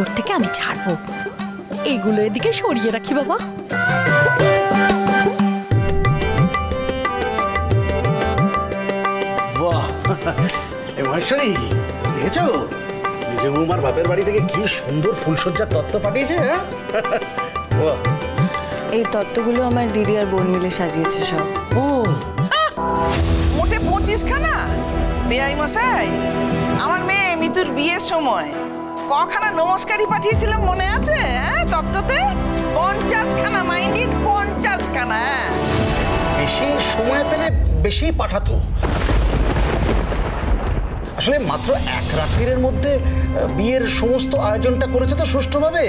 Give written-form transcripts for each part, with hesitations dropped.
ওর থেকে আমি ছাড়বো। এইগুলো এদিকে সরিয়ে রাখি বাবা। বাহ, মহেশ্বরী দেখেছো নিজে বৌমার বাপের বাড়ি থেকে কি সুন্দর ফুলসজ্জার তত্ত্ব পাঠিয়েছে। হ্যাঁ, বাহ। এই তত্ত্বগুলো আমার দিদি আর বোন মিলে সাজিয়েছে সব। ও মোটে 25 খানা বেয়াই মশাই, আমার মেয়ে মিতুর বিয়ের সময় কখানা নমস্কারই পাঠিয়েছিলাম মনে আছে? হ্যাঁ, তত্ত্বতে 50 খানা, মাইন্ডেড 50 খানা। বেশি সময় পেলে বেশি পাঠাতো। আসলে মাত্র এক রাত্রির মধ্যে বিয়ের সমস্ত আয়োজনটা করেছে তো সুষ্ঠুভাবে,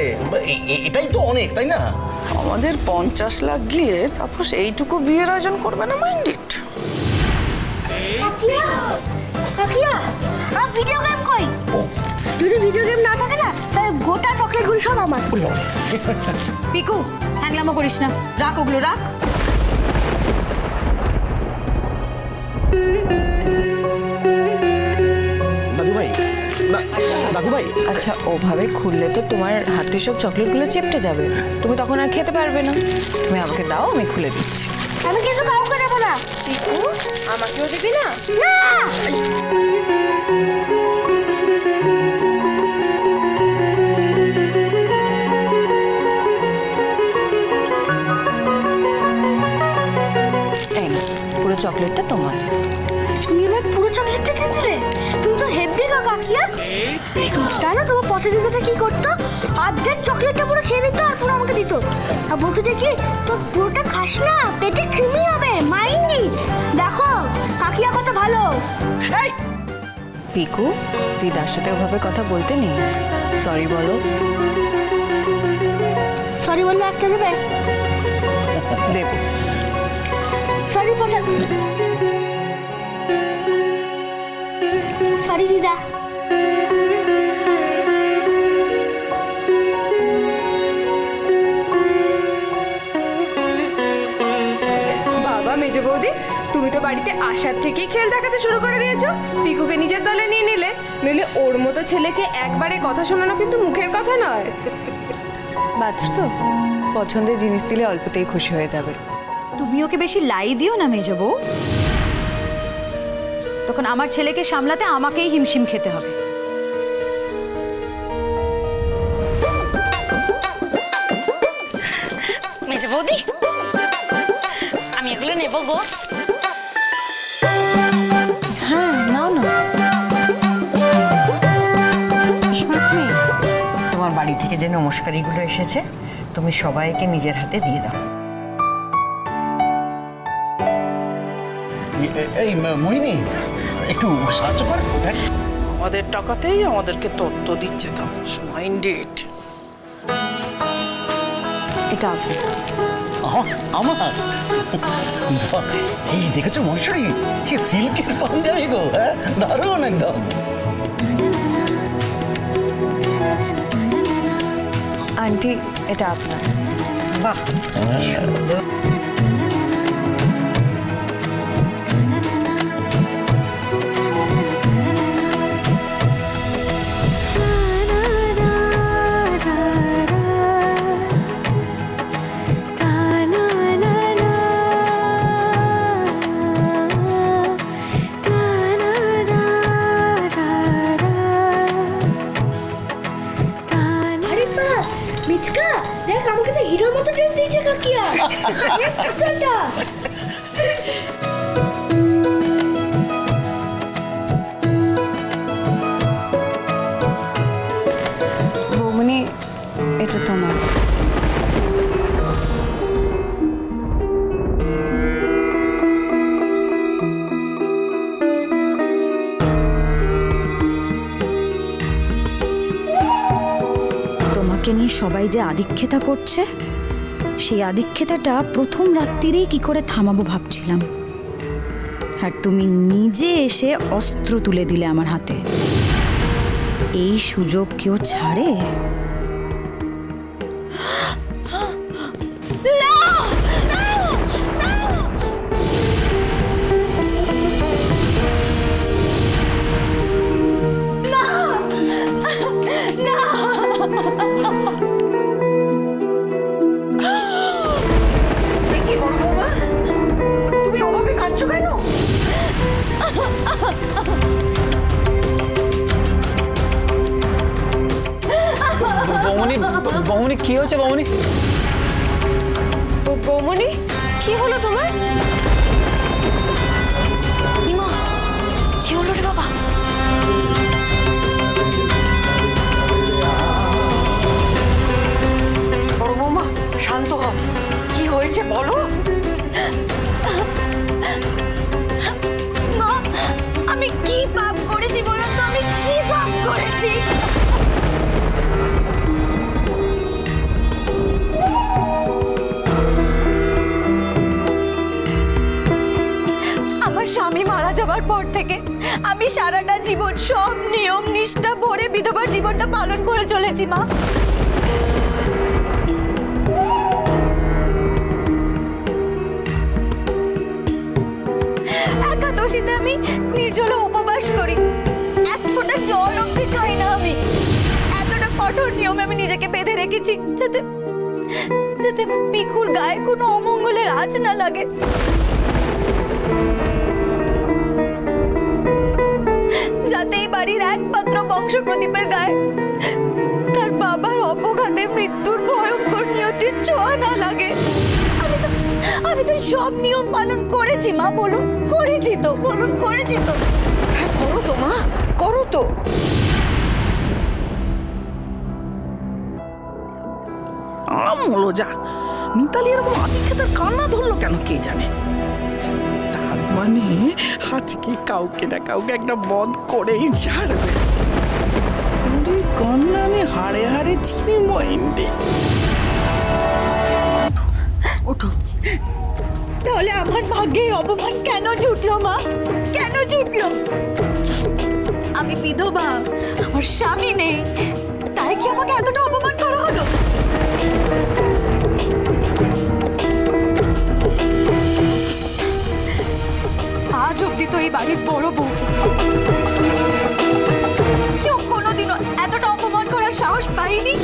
এটাই তো অনেক, তাই না? আমাদের 50 লাখ গিয়ে তারপর এইটুকু বিয়ের আয়োজন করবে না মাইন্ডেড? ভিডিও গেম কই? যদি ভিডিও গেম না থাকে না তাহলে গোটা চকলেটগুলো সব আমার। পিকু হ্যাংলামো করিস না, রাখ ওগুলো রাখ। দাদু ভাই, দাদু ভাই, আচ্ছা, ওভাবে খুললে তো তোমার হাতে সব চকলেটগুলো চেপটে যাবে, তুমি তখন আর খেতে পারবে না। তুমি আমাকে দাও, আমি খুলে দিচ্ছি। আমি কিন্তু কাউকে দেবো না। পিকু, আমাকেও দিবি না? না, এই নাও, পুরো চকলেটটা তোমার। তুমি আমার পুরো চকলেটটা খেয়ে দিলে? তুমি তো হেভি গো কাকিয়া। তাই না, তোমার পছন্দিদাটা কি করতো? অর্ধেক চকলেটটা পুরো খেয়ে নিত আর পুরো আমাকে দিত। আর বলতো দেখি তোর পুরোটা খাস না, পেটে কৃমি হবে। মাইন্ডি দেখো কাকিয়া কত ভালো। এই পিকু, দিদার সাথে ওভাবে কথা বলতে নেই। সরি বলো। সরি বললে একটা দেবে? দেবো। সরি পচা, সরি দিদা। বাবা মেজো বৌদি, তুমি তো বাড়িতে আসার থেকেই খেল দেখাতে শুরু করে দিয়েছো। পিকুকে নিজের দলে নিয়ে নিলে, নইলে ওর মতো ছেলেকে একবারে কথা শোনানো কিন্তু মুখের কথা নয়। বাচ্চা তো, পছন্দের জিনিস দিলে অল্পতেই খুশি হয়ে যাবে। তুমি ওকে বেশি লাই দিও না মেজো বউ, তখন আমার ছেলেকে সামলাতে আমাকেই হিমশিম খেতে হবে। মেজে বৌদি, আমি এগুলো নেবো গো। হ্যাঁ, নাও না। তোমার বাড়ি থেকে যে নমস্কারীগুলো এসেছে তুমি সবাইকে নিজের হাতে দিয়ে দাও। এই মোহিনী, একটু সাহায্য কর। দেখ, আমাদের টাকাতেই আমাদেরকে তত্ত্ব দিচ্ছে তাপস, মাইন্ডেড। এটা আপনি। আমার বাহ, এই দেখেছো মহেশ্বরী, কি সিল্কের পাঞ্জাবি গো। হ্যাঁ, দারুণ একদম। আন্টি, এটা আপনার। বাহ, সুন্দর। আরে বাস, মিচকা দেখ আমাকে তো হিরোর মতো ড্রেস দিয়েছে কাকিয়া। আচ্ছা বৌমনি, এটা তোমার। তোমাকে নিয়ে সবাই যে আদিক্ষেতা করছে, সেই আদিক্ষেতাটা প্রথম রাত্রিরেই কি করে থামাবো ভাবছিলাম, আর তুমি নিজে এসে অস্ত্র তুলে দিলে আমার হাতে। এই সুযোগ কেউ ছাড়ে? না বৌমনি কি হয়েছে বৌমনি? বৌমনি কি হলো তোমার? ইমা কি হলো রে বাবা? বড় বৌমা শান্ত হও, কি হয়েছে বলো। মা, আমি কি পাপ করেছি বলো তো? আমি কি পাপ করেছি? আমার স্বামী মারা যাবার পর থেকে আমি সারাটা জীবন সব নিয়ম নিষ্ঠা ভরে বিধবার জীবনটা পালন করে চলেছি মা। একাদশীতে আমি নির্জলা উপবাস করি, এক ফোঁটা জল অব্দি খাই না আমি। এতটা কঠোর নিয়মে আমি নিজেকে বেঁধে রেখেছি যাতে যাতে আমার পিকুর গায়ে কোনো অমঙ্গলের আঁচ না লাগে। যাতে এই বাড়ির একমাত্র বংশ প্রদীপের গায়ে তার বাবার অপঘাতে মৃত্যুর ভয়ঙ্কর নিয়তির ছোঁয়া না লাগে। আমি তো সব নিয়ম পালন করেছি মা, বলুন করেছি তো, বলুন করেছি তো। হ্যাঁ করো তো মা, করো তো। আমলো যা, মিতালি এরকম আদিক্ষেতার কান্না ধরলো কেন কে জানে। তার মানে আজকে কাউকে না কাউকে একটা বধ করেই ছাড়বে। ওরে কান্না আমি হাড়ে হাড়ে চিনি মইন্ডি। ওঠো। তাহলে আমার ভাগ্যে অপমান কেন জুটলো মা? কেন জুটলো? আমি বিধবা, আমার স্বামী নেই, তাই কি আমাকে এতটা অপমান করা হলো? আজ অব্দি তো এই বাড়ির বড় বউকে কেউ কোনোদিনও এতটা অপমান করার সাহস পাইনি।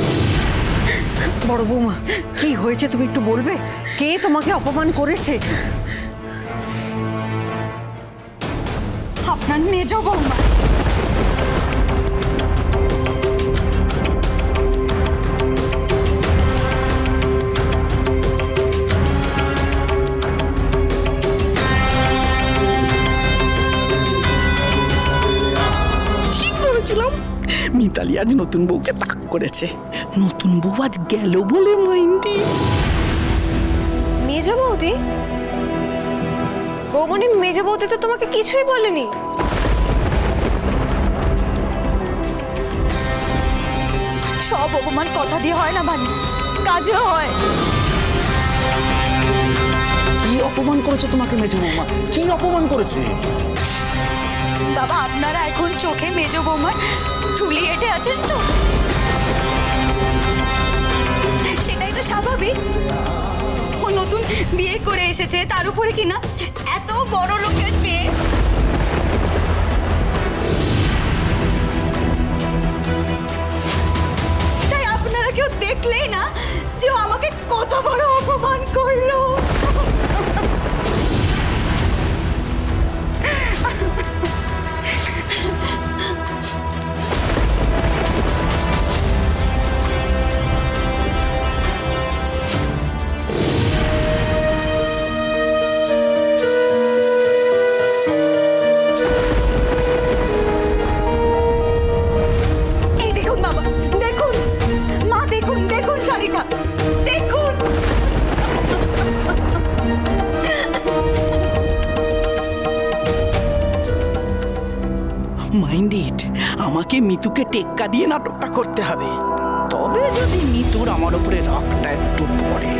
বড় বৌমা কি হয়েছে তুমি একটু বলবে? কে তোমাকে অপমান করেছে? আপনার মেজ বৌমা। ঠিক বলেছিলাম, মিতালি আজ নতুন বউকে তাক করেছে। নতুন বউ আজ গেল বলে মইন্ডি। মেজ বৌদি? বৌমনি মেজ বৌদি তো তোমাকে কিছুই বলেনি। সব অপমান কথা দিয়ে হয় না বানি, কাজেও হয়। কি অপমান করেছে তোমাকে মেজো বৌমা? কি অপমান করেছে? বাবা আপনারা এখন চোখে মেজ বৌমার ঠুলি এঁটে আছেন তো, সেটাই তো স্বাভাবিক। ও নতুন বিয়ে করে এসেছে, তার উপরে কিনা এত বড় লোকের মেয়ে। তাই আপনারা কেউ দেখলেই না যে ও আমাকে কত বড় অপমান করলো। মাইন্ডেড, আমাকে মিতুকে টেক্কা দিয়ে নাটকটা করতে হবে, তবে যদি মিতুর আমার উপরে রাগটা একটু পড়ে।